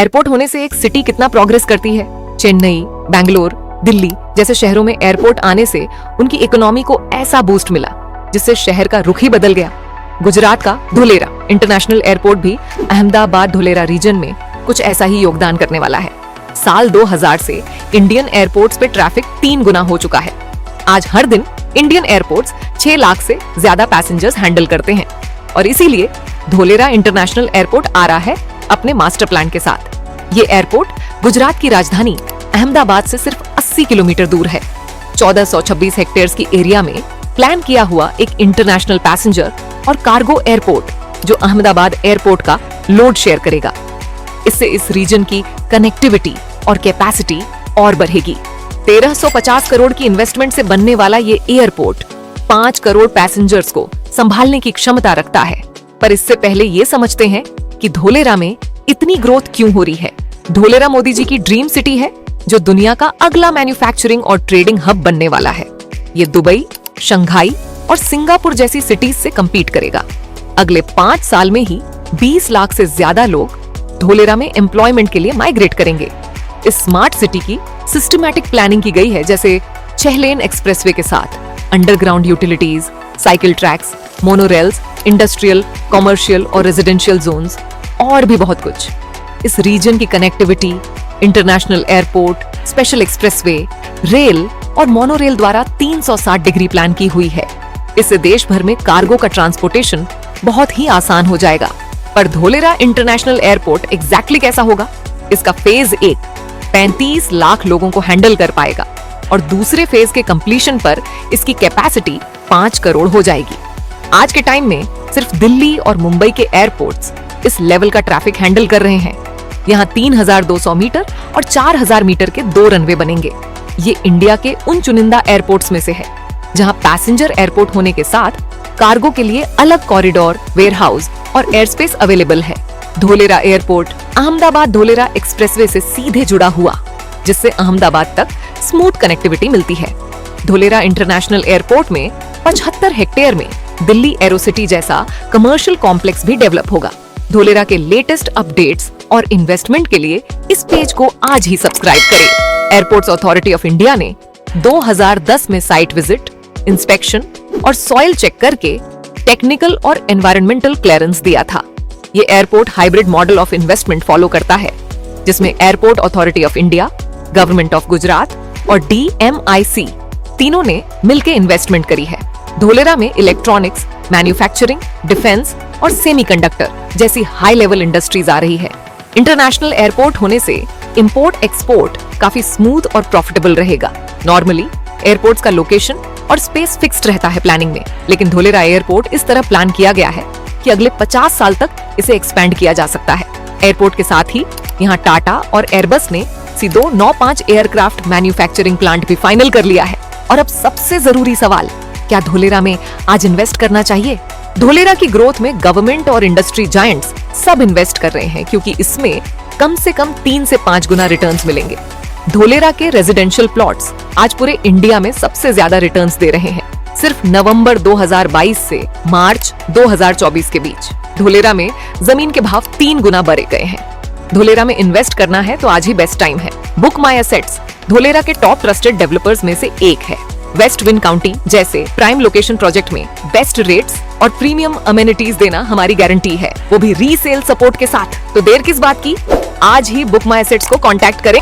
Airport होने से एक सिटी कितना प्रोग्रेस करती है। चेन्नई, बैंगलोर, दिल्ली जैसे शहरों में एयरपोर्ट आने से उनकी इकोनॉमी को ऐसा बूस्ट मिला जिससे शहर का रुख ही बदल गया। गुजरात का धोलेरा इंटरनेशनल एयरपोर्ट भी अहमदाबाद धोलेरा रीजन में कुछ ऐसा ही योगदान करने वाला है। साल 2000 से इंडियन एयरपोर्ट्स पे ट्रैफिक 3 गुना हो चुका है। आज हर दिन इंडियन एयरपोर्ट्स 6 लाख से ज्यादा पैसेंजर्स हैंडल करते हैं और इसीलिए धोलेरा इंटरनेशनल एयरपोर्ट आ रहा है अपने मास्टर प्लान के साथ। ये एयरपोर्ट गुजरात की राजधानी अहमदाबाद से सिर्फ 80 किलोमीटर दूर है। 1426 हेक्टेयर्स की एरिया में प्लान किया हुआ एक इंटरनेशनल पैसेंजर और कार्गो एयरपोर्ट जो अहमदाबाद एयरपोर्ट का लोड शेयर करेगा। इससे इस रीजन की कनेक्टिविटी और कैपेसिटी और बढ़ेगी। 1350 करोड़ की इन्वेस्टमेंट से बनने वाला ये एयरपोर्ट 5 करोड़ पैसेंजर्स को संभालने की क्षमता रखता है। पर इससे पहले ये समझते हैं कि धोलेरा में इतनी ग्रोथ क्यों हो रही है। धोलेरा मोदी जी की ड्रीम सिटी है जो दुनिया का अगला मैन्युफैक्चरिंग और ट्रेडिंग हब बनने वाला है। ये दुबई, शंघाई और सिंगापुर जैसी सिटीज से कम्पीट करेगा। अगले 5 साल में ही 20 लाख से ज्यादा लोग धोलेरा में एम्प्लॉयमेंट के लिए माइग्रेट करेंगे। इस स्मार्ट सिटी की सिस्टमैटिक प्लानिंग की गई है, जैसे 6 लेन एक्सप्रेसवे के साथ underground utilities, cycle tracks, monorails, industrial, commercial और रेजिडेंशियल जोन्स और भी बहुत कुछ। इस रीजन की connectivity international airport, special expressway, rail और मोनोरेल द्वारा 360 डिग्री प्लान की हुई है। इससे देश भर में कार्गो का ट्रांसपोर्टेशन बहुत ही आसान हो जाएगा। पर धोलेरा इंटरनेशनल एयरपोर्ट एग्जैक्टली कैसा होगा? इसका फेज 1 35 लाख लोगों को हैंडल कर पाएगा और दूसरे फेज के कंप्लीशन पर इसकी कैपेसिटी 5 करोड़ हो जाएगी। आज के टाइम में सिर्फ दिल्ली और मुंबई के एयरपोर्ट्स इस लेवल का ट्रैफिक हैंडल कर रहे हैं। यहाँ 3200 मीटर और 4000 मीटर के 2 रनवे बनेंगे। ये इंडिया के उन चुनिंदा एयरपोर्ट्स में से है जहाँ पैसेंजर एयरपोर्ट होने के साथ कार्गो के लिए अलग कॉरिडोर, वेयरहाउस और एयर स्पेस अवेलेबल है। धोलेरा एयरपोर्ट अहमदाबाद धोलेरा एक्सप्रेसवे से सीधे जुड़ा हुआ, जिससे अहमदाबाद तक स्मूथ कनेक्टिविटी मिलती है। धोलेरा इंटरनेशनल एयरपोर्ट में 75 हेक्टेयर में दिल्ली एरोसिटी जैसा कमर्शियल कॉम्प्लेक्स भी डेवलप होगा। धोलेरा के लेटेस्ट अपडेट्स और इन्वेस्टमेंट के लिए इस पेज को आज ही सब्सक्राइब करें। एयरपोर्ट्स अथॉरिटी ऑफ इंडिया ने 2010 में साइट विजिट, इंस्पेक्शन और सॉइल चेक करके टेक्निकल और एनवायरमेंटल क्लियरेंस दिया था। ये airport hybrid model of investment follow करता है, जिसमें airport authority of India, government of Gujarat और DMIC तीनों ने मिलकर इन्वेस्टमेंट करी है। धोलेरा में इलेक्ट्रॉनिक्स, मैन्युफैक्चरिंग, डिफेंस और सेमीकंडक्टर जैसी हाई लेवल इंडस्ट्रीज आ रही है। इंटरनेशनल एयरपोर्ट होने से इंपोर्ट एक्सपोर्ट काफी स्मूथ और प्रॉफिटेबल रहेगा। नॉर्मली एयरपोर्ट्स का लोकेशन और स्पेस फिक्स्ड रहता है प्लानिंग में, लेकिन धोलेरा एयरपोर्ट इस तरह प्लान किया गया है कि अगले 50 साल तक इसे एक्सपेंड किया जा सकता है। एयरपोर्ट के साथ ही यहाँ टाटा और एयरबस ने सीधो 95 एयरक्राफ्ट मैन्युफैक्चरिंग प्लांट भी फाइनल कर लिया है। और अब सबसे जरूरी सवाल, क्या धोलेरा में आज इन्वेस्ट करना चाहिए? धोलेरा की ग्रोथ में गवर्नमेंट और इंडस्ट्री जायंट्स सब इन्वेस्ट कर रहे हैं, क्योंकि इसमें कम से कम 3 से 5 गुना रिटर्न्स मिलेंगे। धोलेरा के रेजिडेंशियल प्लॉट्स आज पूरे इंडिया में सबसे ज्यादा रिटर्न्स दे रहे हैं। सिर्फ नवंबर 2022 से मार्च 2024 के बीच धोलेरा में जमीन के भाव 3 गुना बढ़ गए हैं। धोलेरा में इन्वेस्ट करना है तो आज ही बेस्ट टाइम है। बुक माई एसेट्स धोलेरा के टॉप ट्रस्टेड डेवलपर्स में से एक है। वेस्ट विंड काउंटी जैसे प्राइम लोकेशन प्रोजेक्ट में बेस्ट रेट्स और प्रीमियम अमेनिटीज देना हमारी गारंटी है, वो भी रीसेल सपोर्ट के साथ। तो देर किस बात की, आज ही बुक माई एसेट्स को कांटेक्ट करें।